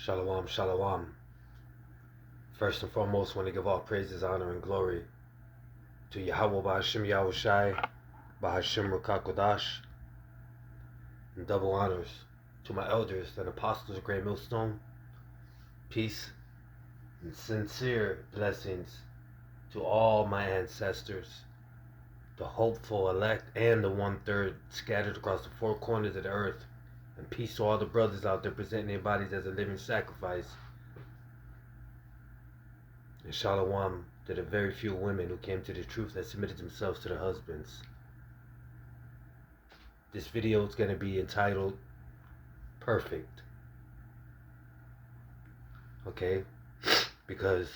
Shalom, shalom. First and foremost, I want to give all praises, honor, and glory to Yahweh Ba'Hashem Yahushai, Ba'Hashem Rukakodash, and double honors to my elders and apostles of Great Millstone. Peace and sincere blessings to all my ancestors, the hopeful elect and the 1/3 scattered across the four corners of the earth. And peace to all the brothers out there presenting their bodies as a living sacrifice. And shalom to the very few women who came to the truth that submitted themselves to their husbands. This video is going to be entitled Perfect. Okay? Because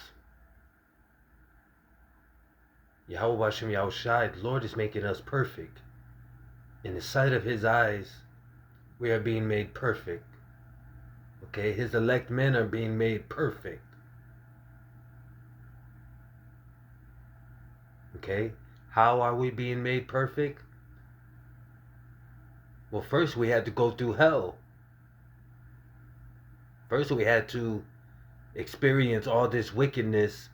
Yahweh Ba'Hashem Yahushai, the Lord is making us perfect. In the sight of His eyes, we are being made perfect. Okay? His elect men are being made perfect. Okay? How are we being made perfect? Well, first we had to go through hell. First we had to experience all this wickedness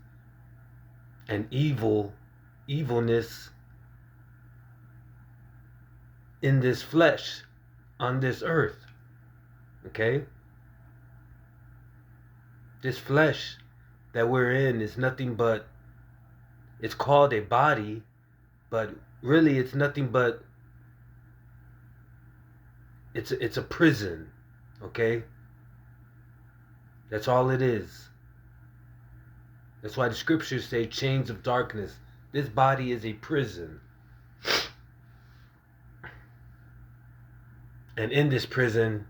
and evilness in this flesh, on this earth. Okay? This flesh that we're in is nothing but, it's called a body, but really it's nothing but, it's a prison. Okay? That's all it is. That's why the scriptures say chains of darkness. This body is a prison. And in this prison,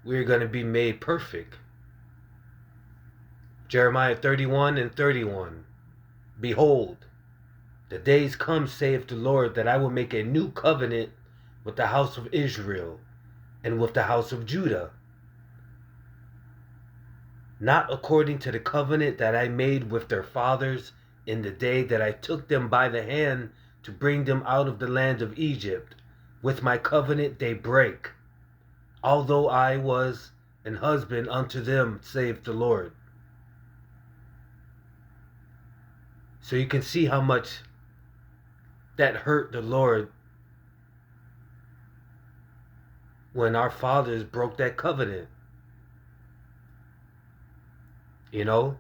we're going to be made perfect. Jeremiah 31:31. Behold, the days come, saith the Lord, that I will make a new covenant with the house of Israel and with the house of Judah. Not according to the covenant that I made with their fathers in the day that I took them by the hand to bring them out of the land of Egypt. With my covenant they break, although I was an husband unto them, saith the Lord. So you can see how much that hurt the Lord when our fathers broke that covenant. You know?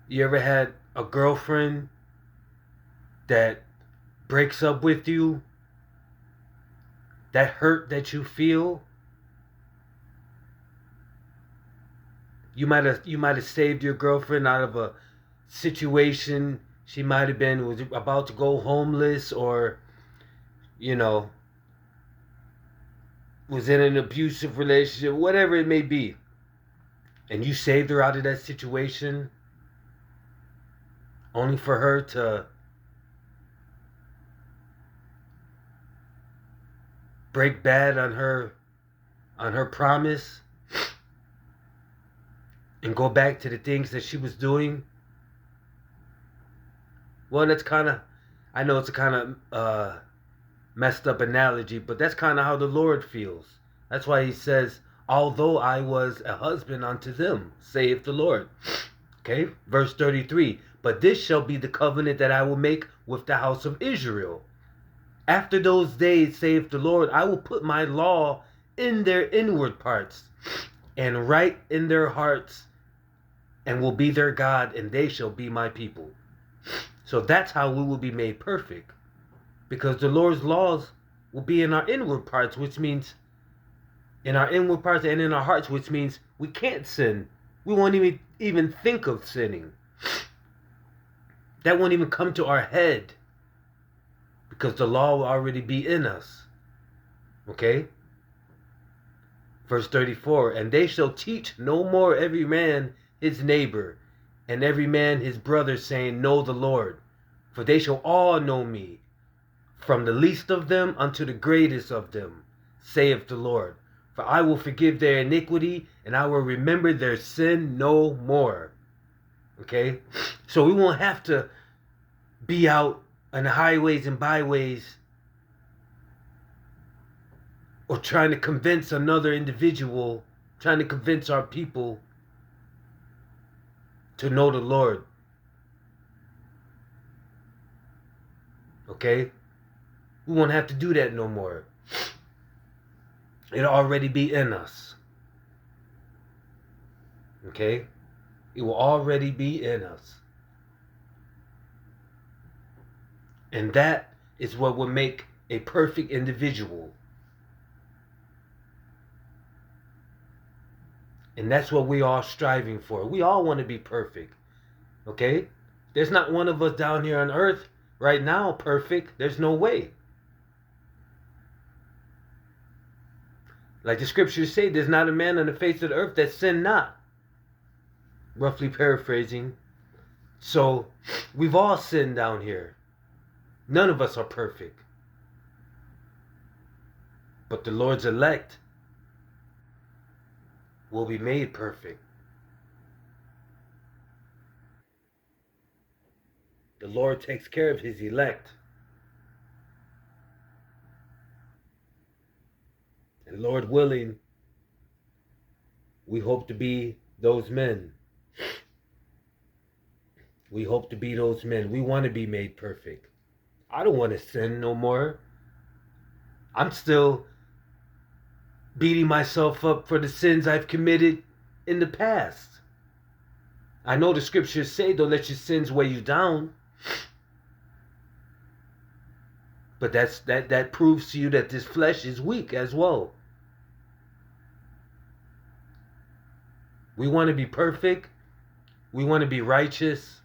You ever had a girlfriend that breaks up with you? That hurt that you feel? You might have saved your girlfriend out of a situation. She might have been was about to go homeless, or was in an abusive relationship, whatever it may be. And you saved her out of that situation only for her to break bad on her promise and go back to the things that she was doing. Well, that's kind of, I know it's a kind of messed up analogy, but that's kind of how the Lord feels. That's why He says, although I was a husband unto them, saith the Lord. Okay, verse 33. But this shall be the covenant that I will make with the house of Israel. After those days, saith the Lord, I will put my law in their inward parts and write in their hearts, and will be their God, and they shall be my people. So that's how we will be made perfect. Because the Lord's laws will be in our inward parts, which means in our inward parts and in our hearts, which means we can't sin. We won't even think of sinning. That won't even come to our head, because the law will already be in us. Okay? Verse 34, and they shall teach no more every man his neighbor, and every man his brother, saying, know the Lord. For they shall all know me, from the least of them unto the greatest of them, saith the Lord. For I will forgive their iniquity, and I will remember their sin no more. Okay? So we won't have to be out on the highways and byways or trying to convince another individual, trying to convince our people to know the Lord. Okay? We won't have to do that no more. It'll already be in us. Okay? It will already be in us. And that is what will make a perfect individual. And that's what we are striving for. We all want to be perfect. Okay? There's not one of us down here on earth right now perfect. There's no way. Like the scriptures say, there's not a man on the face of the earth that sinned not. Roughly paraphrasing. So, we've all sinned down here. None of us are perfect. But the Lord's elect will be made perfect. The Lord takes care of his elect. And Lord willing, we hope to be those men. We hope to be those men. We want to be made perfect. I don't want to sin no more. I'm still beating myself up for the sins I've committed in the past. I know the scriptures say don't let your sins weigh you down. But that proves to you that this flesh is weak as well. We want to be perfect. We want to be righteous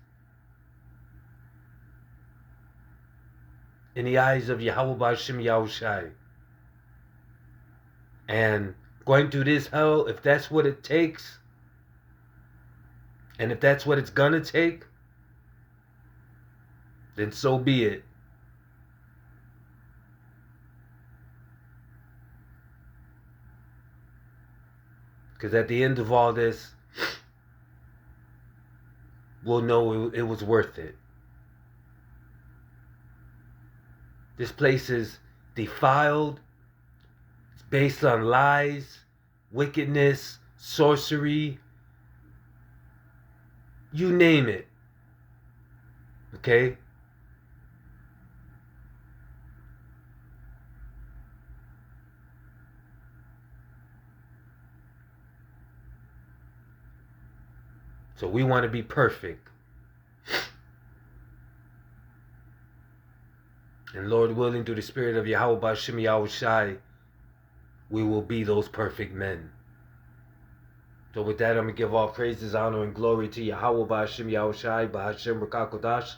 in the eyes of Yahweh B'Shem Yahushai. And going through this hell, if that's what it takes, and if that's what it's gonna take, then so be it. Because at the end of all this, we'll know it was worth it. This place is defiled. It's based on lies, wickedness, sorcery. You name it. Okay? So we want to be perfect. And Lord willing, through the spirit of Yahweh B'Shem Yahushai, we will be those perfect men. So with that, I'm going to give all praises, honor, and glory to Yahweh B'Shem Yahushai, B'Hashem Rakakodash,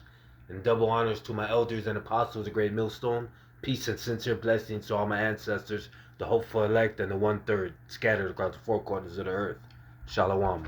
and double honors to my elders and apostles, the great millstone. Peace and sincere blessings to all my ancestors, the hopeful elect, and the 1/3 scattered across the four corners of the earth. Shalom.